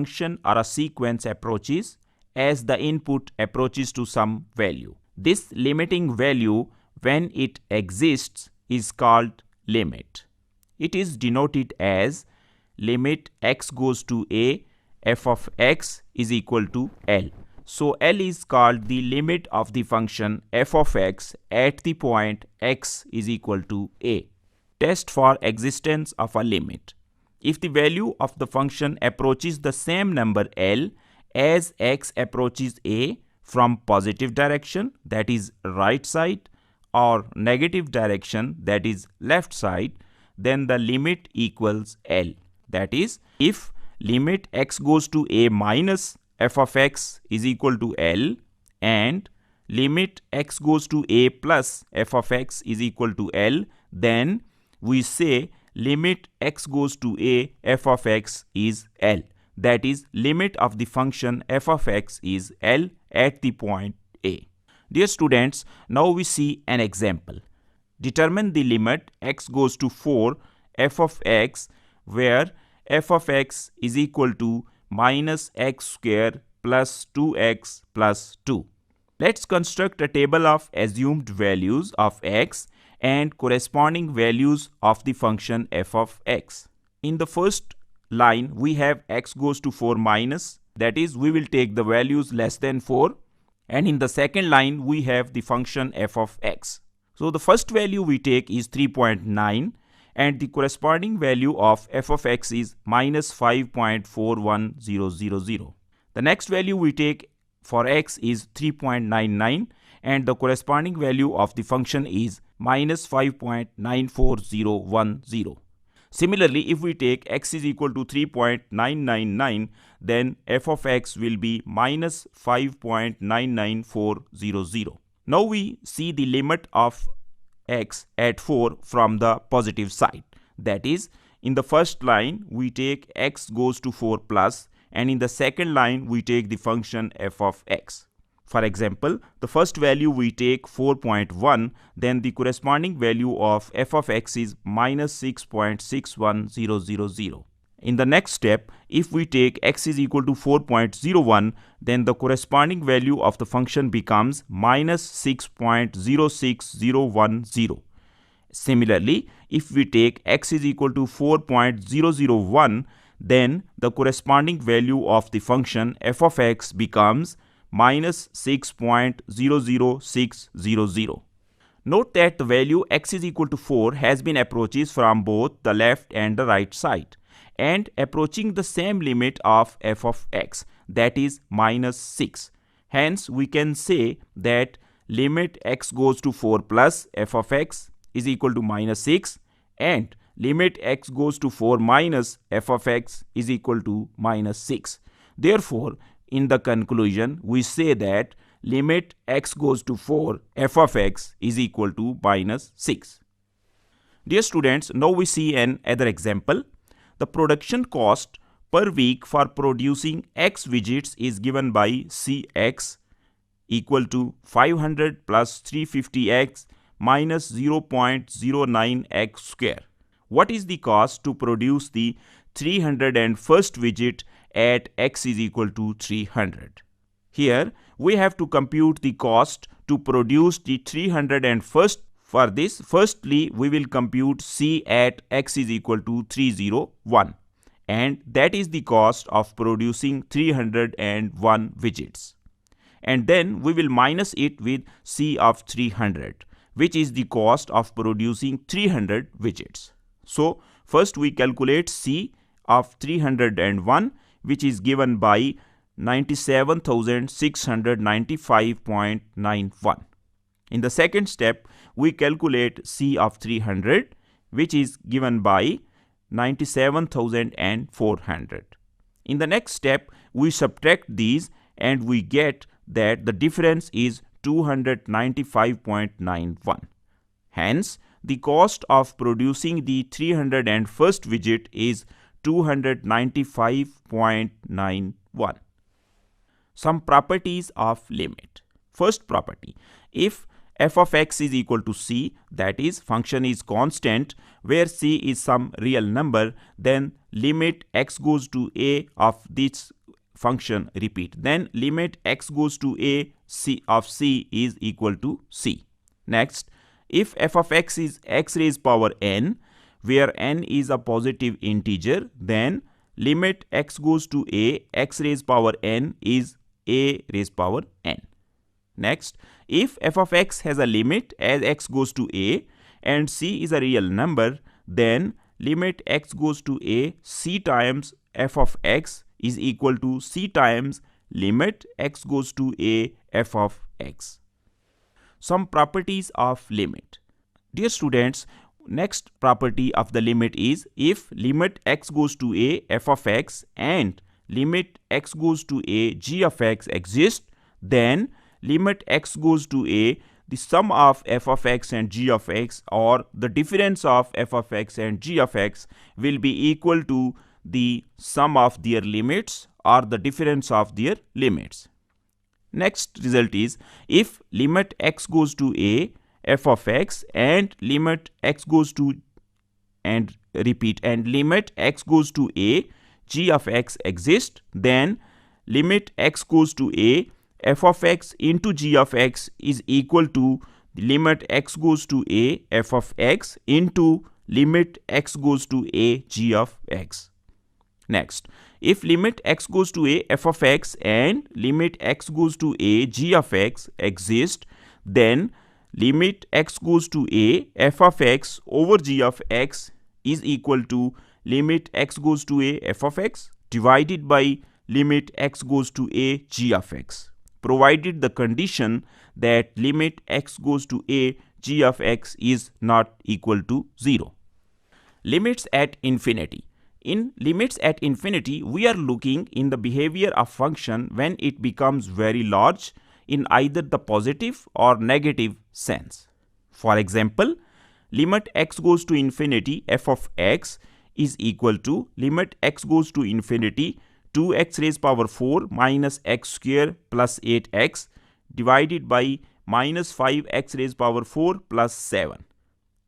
function or a sequence approaches as the input approaches to some value. This limiting value, when it exists, is called limit. It is denoted as limit x goes to a f of x is equal to L. So L is called the limit of the function f of x at the point x is equal to a. Test for existence of a limit. If the value of the function approaches the same number L as x approaches a from positive direction, that is right side, or negative direction, that is left side, then the limit equals L. That is, if limit x goes to a minus f of x is equal to L and limit x goes to a plus f of x is equal to L, then we say limit x goes to a f of x is L. That is, limit of the function f of x is L at the point a. Dear students, now we see an example. Determine the limit x goes to 4 f of x where f of x is equal to minus x square plus 2x plus 2. Let's construct a table of assumed values of x and corresponding values of the function f of x. In the first line, we have x goes to 4 minus, that is, we will take the values less than 4. And in the second line, we have the function f of x. So the first value we take is 3.9 and the corresponding value of f of x is minus 5.41000. The next value we take for x is 3.99 and the corresponding value of the function is minus 5.94010. Similarly, if we take x is equal to 3.999, then f of x will be minus 5.99400. Now we see the limit of x at 4 from the positive side. That is, in the first line, we take x goes to 4 plus, and in the second line, we take the function f of x. For example, the first value we take 4.1, then the corresponding value of f of x is minus 6.61000. In the next step, if we take x is equal to 4.01, then the corresponding value of the function becomes minus 6.06010. Similarly, if we take x is equal to 4.001, then the corresponding value of the function f of x becomes minus 6.00600. Note that the value x is equal to 4 has been approaches from both the left and the right side and approaching the same limit of f of x, that is minus 6. Hence, we can say that limit x goes to 4 plus f of x is equal to minus 6 and limit x goes to 4 minus f of x is equal to minus 6. Therefore, in the conclusion, we say that limit x goes to 4 f of x is equal to minus 6. Dear students, now we see another example. The production cost per week for producing x widgets is given by Cx equal to 500 plus 350x minus 0.09x square. What is the cost to produce the 301st widget at x is equal to 300? Here we have to compute the cost to produce the 301st. For this, firstly we will compute C at x is equal to 301 and that is the cost of producing 301 widgets. And then we will minus it with C of 300, which is the cost of producing 300 widgets. So first we calculate C of 301, which is given by 97,695.91. In the second step, we calculate C of 300, which is given by 97,400. In the next step, we subtract these and we get that the difference is 295.91. Hence, the cost of producing the 301st widget is 295.91. Some properties of limit. First property, if f of x is equal to c, that is function is constant where c is some real number, then limit x goes to a of this function repeat, then limit x goes to a c of c is equal to c. Next, if f of x is x raised power n where n is a positive integer, then limit x goes to a x raised power n is a raised power n. Next, if f of x has a limit as x goes to a and c is a real number, then limit x goes to a c times f of x is equal to c times limit x goes to a f of x. Some properties of limit. Dear students, next property of the limit is if limit x goes to a f of x and limit x goes to a g of x exist, then limit x goes to a the sum of f of x and g of x or the difference of f of x and g of x will be equal to the sum of their limits or the difference of their limits. Next result is if limit x goes to a f of x and limit x goes to and repeat and limit x goes to a g of x exist, then limit x goes to a f of x into g of x is equal to the limit x goes to a f of x into limit x goes to a g of x. Next, if limit x goes to a f of x and limit x goes to a g of x exist, then limit x goes to a f of x over g of x is equal to limit x goes to a f of x divided by limit x goes to a g of x, provided the condition that limit x goes to a g of x is not equal to 0. Limits at infinity. In limits at infinity, we are looking in the behavior of function when it becomes very large in either the positive or negative sense. For example, limit x goes to infinity f of x is equal to limit x goes to infinity 2x raised power 4 minus x square plus 8x divided by minus 5x raised power 4 plus 7.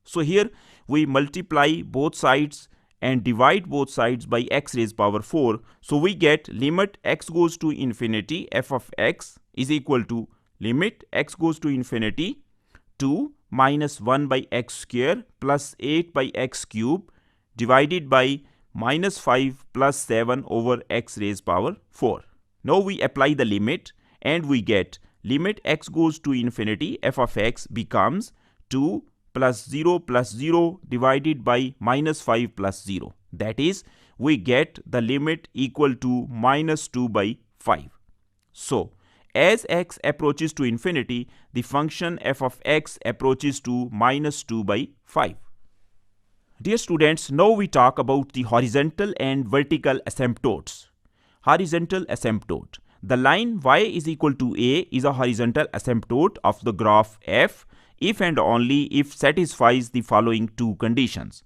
So here we multiply both sides and divide both sides by x raised power 4. So we get limit x goes to infinity f of x is equal to limit x goes to infinity 2 minus 1 by x square plus 8 by x cube divided by minus 5 plus 7 over x raised power 4. Now we apply the limit and we get limit x goes to infinity f of x becomes 2 plus 0 divided by minus 5 plus 0. That is, we get the limit equal to minus 2 by 5. So, as x approaches to infinity, the function f of x approaches to minus 2 by 5. Dear students, now we talk about the horizontal and vertical asymptotes. Horizontal asymptote. The line y is equal to a is a horizontal asymptote of the graph f if and only if satisfies the following two conditions.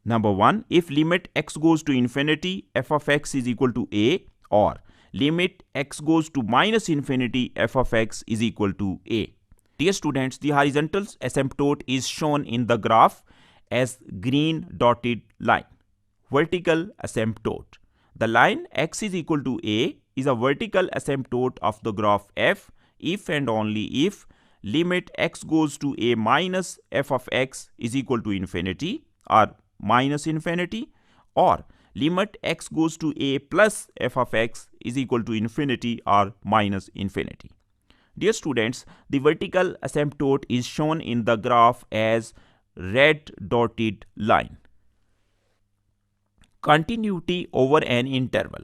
Number 1, if limit x goes to infinity f of x is equal to a, or limit x goes to minus infinity f of x is equal to a. Dear students, the horizontal asymptote is shown in the graph as green dotted line. Vertical asymptote. The line x is equal to a is a vertical asymptote of the graph f if and only if limit x goes to a minus f of x is equal to infinity or minus infinity, or limit x goes to a plus f of x is equal to infinity or minus infinity. Dear students, the vertical asymptote is shown in the graph as red dotted line. Continuity over an interval.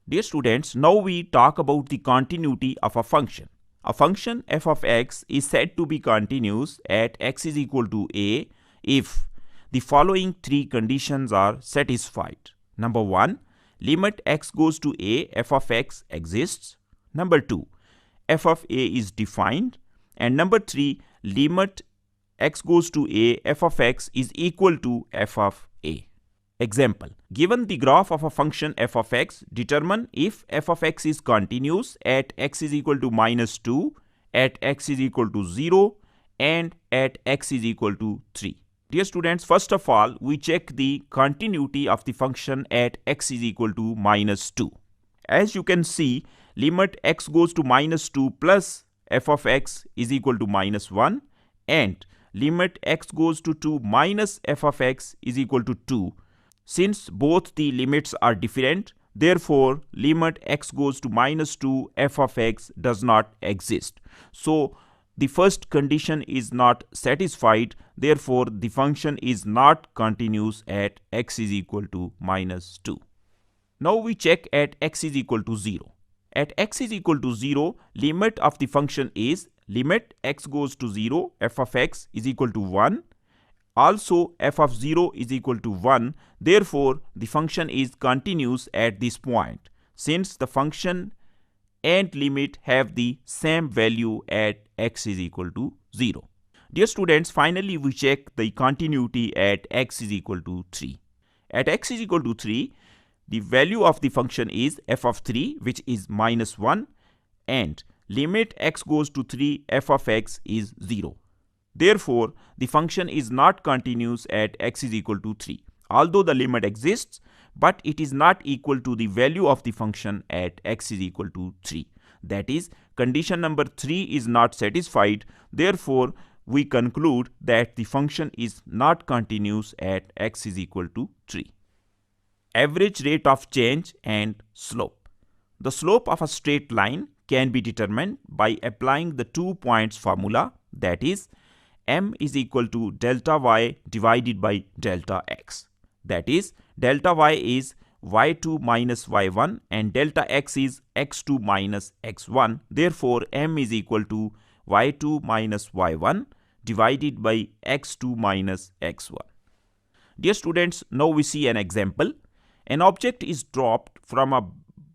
Dear students, now we talk about the continuity of a function. A function f of x is said to be continuous at x is equal to a if the following three conditions are satisfied. Number 1, limit x goes to a f of x exists. Number 2, f of a is defined. And number 3, limit x goes to a f of x is equal to f of a. Example, given the graph of a function f of x, determine if f of x is continuous at x is equal to minus 2 at x is equal to 0 and at x is equal to 3. Dear students, first of all, we check the continuity of the function at x is equal to minus 2. As you can see, limit x goes to minus 2 plus f of x is equal to minus 1 and limit x goes to 2 minus f of x is equal to 2. Since both the limits are different, therefore limit x goes to minus 2 f of x does not exist. So the first condition is not satisfied, therefore the function is not continuous at x is equal to minus 2. Now we check at x is equal to 0. At x is equal to 0, limit of the function is limit x goes to 0, f of x is equal to 1. Also f of 0 is equal to 1. Therefore, the function is continuous at this point, since the function and limit have the same value at x is equal to 0. Dear students, finally we check the continuity at x is equal to 3. At x is equal to 3, the value of the function is f of 3, which is minus 1, and limit x goes to 3, f of x is 0. Therefore, the function is not continuous at x is equal to 3. Although the limit exists, but it is not equal to the value of the function at x is equal to 3. That is, condition number 3 is not satisfied. Therefore, we conclude that the function is not continuous at x is equal to 3. Average rate of change and slope. The slope of a straight line can be determined by applying the 2 points formula, that is, m is equal to delta y divided by delta x. That is, delta y is y2 minus y1 and delta x is x2 minus x1. Therefore, m is equal to y2 minus y1 divided by x2 minus x1. Dear students, now we see an example. An object is dropped from a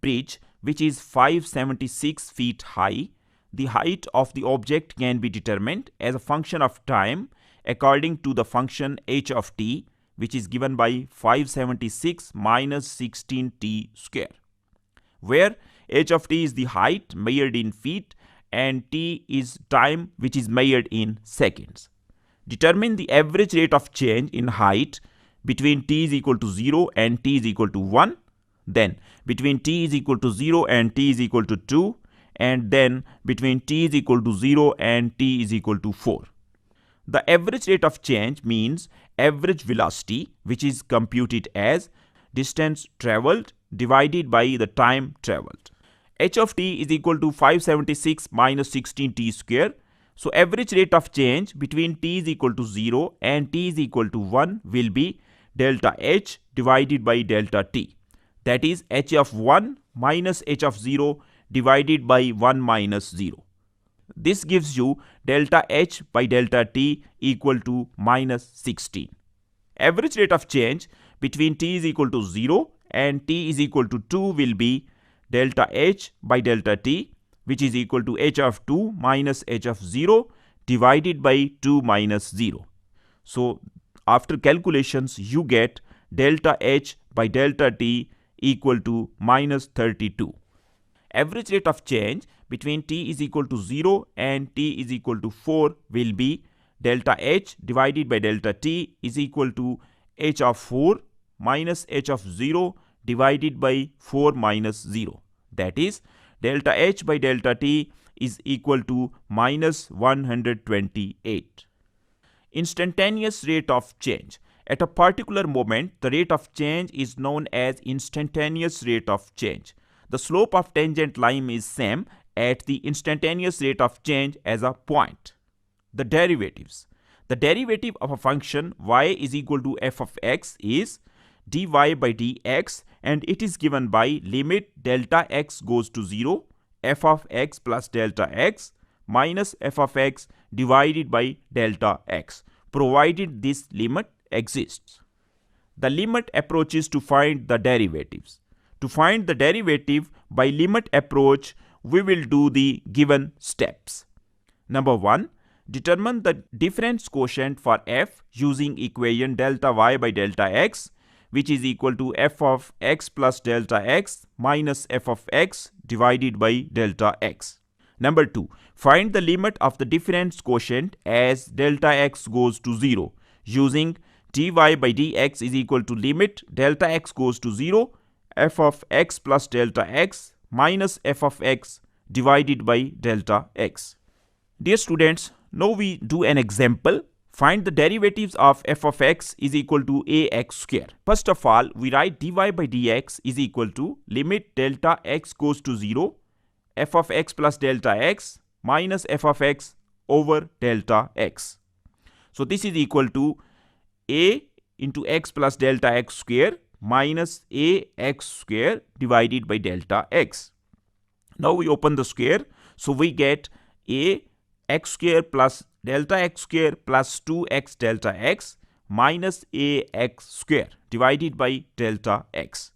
bridge which is 576 feet high. The height of the object can be determined as a function of time according to the function h of t, which is given by 576 minus 16t square, where h of t is the height measured in feet and t is time, which is measured in seconds. Determine the average rate of change in height between t is equal to 0 and t is equal to 1, then between t is equal to 0 and t is equal to 2, and then between t is equal to 0 and t is equal to 4. The average rate of change means average velocity, which is computed as distance traveled divided by the time traveled. H of t is equal to 576 minus 16t square. So average rate of change between t is equal to 0 and t is equal to 1 will be delta h divided by delta t. That is h of 1 minus h of 0 divided by 1 minus 0. This gives you delta h by delta t equal to minus 16. Average rate of change between t is equal to 0 and t is equal to 2 will be delta h by delta t, which is equal to h of 2 minus h of 0 divided by 2 minus 0. So after calculations, you get delta h by delta t equal to minus 32. Average rate of change between t is equal to 0 and t is equal to 4 will be delta h divided by delta t is equal to h of 4 minus h of 0 divided by 4 minus 0. That is, delta h by delta t is equal to minus 128. Instantaneous rate of change. At a particular moment, the rate of change is known as instantaneous rate of change. The slope of tangent line is same at the instantaneous rate of change as a point. The derivatives. The derivative of a function y is equal to f of x is dy by dx, and it is given by limit delta x goes to 0, f of x plus delta x minus f of x divided by delta x, provided this limit exists. The limit approaches to find the derivatives. To find the derivative by limit approach, we will do the given steps. Number 1. Determine the difference quotient for f using equation delta y by delta x, which is equal to f of x plus delta x minus f of x divided by delta x. Number 2, find the limit of the difference quotient as delta x goes to 0 using dy by dx is equal to limit delta x goes to 0 f of x plus delta x minus f of x divided by delta x. Dear students, now we do an example. Find the derivatives of f of x is equal to ax square. First of all, we write dy by dx is equal to limit delta x goes to 0 f of x plus delta x minus f of x over delta x. So this is equal to a into x plus delta x square minus ax square divided by delta x. Now we open the square, so we get a x square plus delta x square plus 2x delta x minus ax square divided by delta x.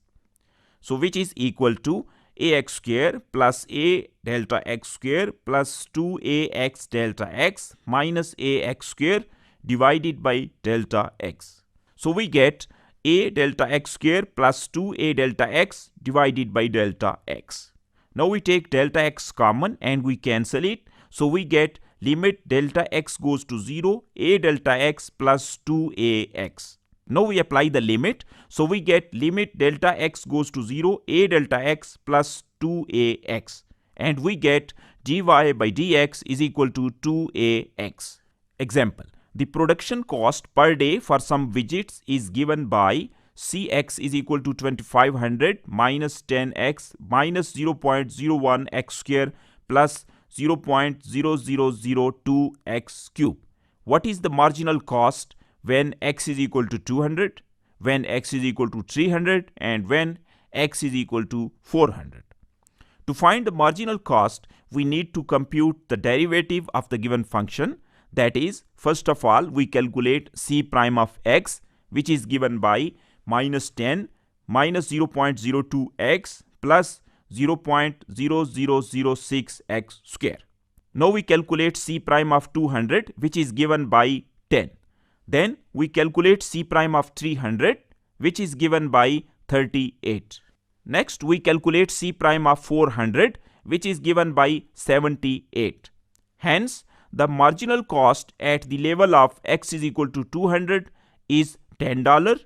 So which is equal to ax square plus a delta x square plus 2ax delta x minus ax square divided by delta x. So we get a delta x square plus 2a delta x divided by delta x. Now we take delta x common and we cancel it. So we get limit delta x goes to 0 a delta x plus 2ax. Now we apply the limit. So we get limit delta x goes to 0 a delta x plus 2ax. And we get dy by dx is equal to 2ax. Example. The production cost per day for some widgets is given by Cx is equal to 2500 minus 10x minus 0.01x square plus 0.0002x cube. What is the marginal cost when x is equal to 200, when x is equal to 300 and when x is equal to 400? To find the marginal cost, we need to compute the derivative of the given function. That is, first of all, we calculate c prime of x, which is given by minus 10 minus 0.02x plus 0.0006x square. Now we calculate c prime of 200, which is given by 10. Then we calculate c prime of 300, which is given by 38. Next we calculate c prime of 400, which is given by 78. Hence, the marginal cost at the level of x is equal to 200 is $10.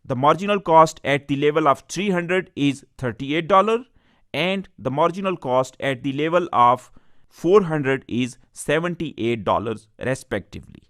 The marginal cost at the level of 300 is $38. And the marginal cost at the level of 400 is $78 respectively.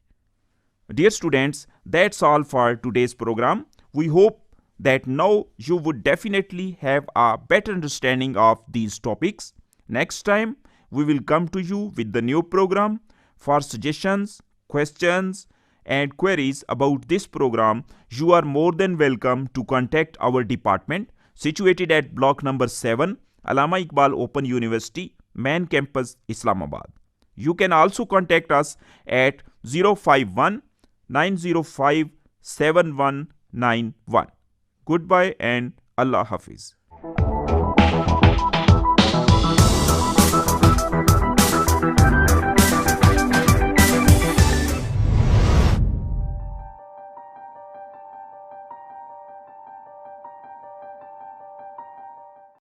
Dear students, that's all for today's program. We hope that now you would definitely have a better understanding of these topics. Next time, we will come to you with the new program. For suggestions, questions, and queries about this program, you are more than welcome to contact our department situated at block number 7, Allama Iqbal Open University, Main Campus, Islamabad. You can also contact us at 051 905 7191. Goodbye and Allah Hafiz.